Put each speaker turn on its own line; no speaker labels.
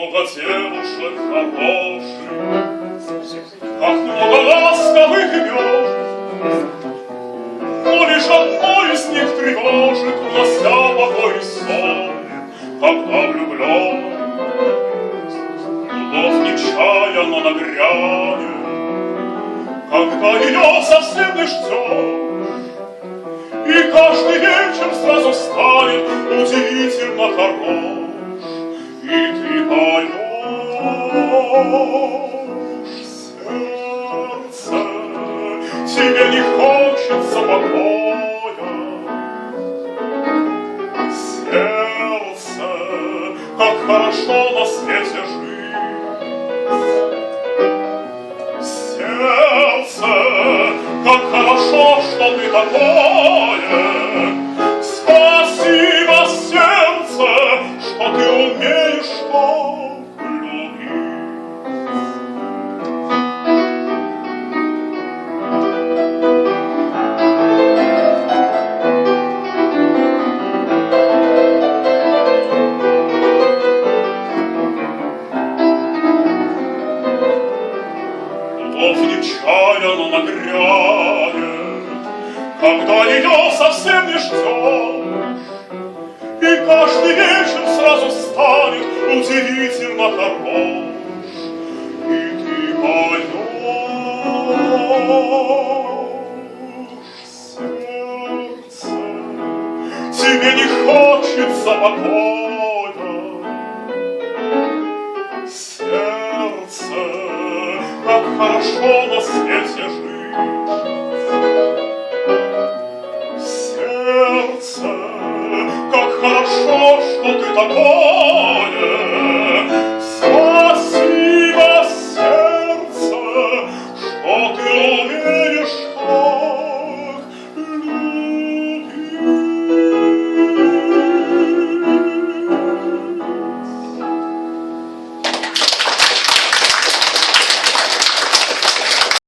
много девушек хороших, как много ласковых имен, но лишь одно из них тревожит, унося покой и сон, когда влюблен. Любовь нечаянно на грани, когда ее совсем не ждешь, и каждый вечер сразу станет удивительно хорош. И ты поешь, сердце, тебе не хочется покоя. Сердце, как хорошо на свете жить. Сердце, как хорошо, что ты такое. Спасибо, сердце, что ты умеешь так любить. Любовь нечаянно нагрянет, когда ее совсем не ждешь, и каждый вечер сразу станет удивительно хорош. И ты поешь, сердце, тебе не хочется покоя. Сердце, как хорошо на свете жить. Сердце, как хорошо, что ты такое.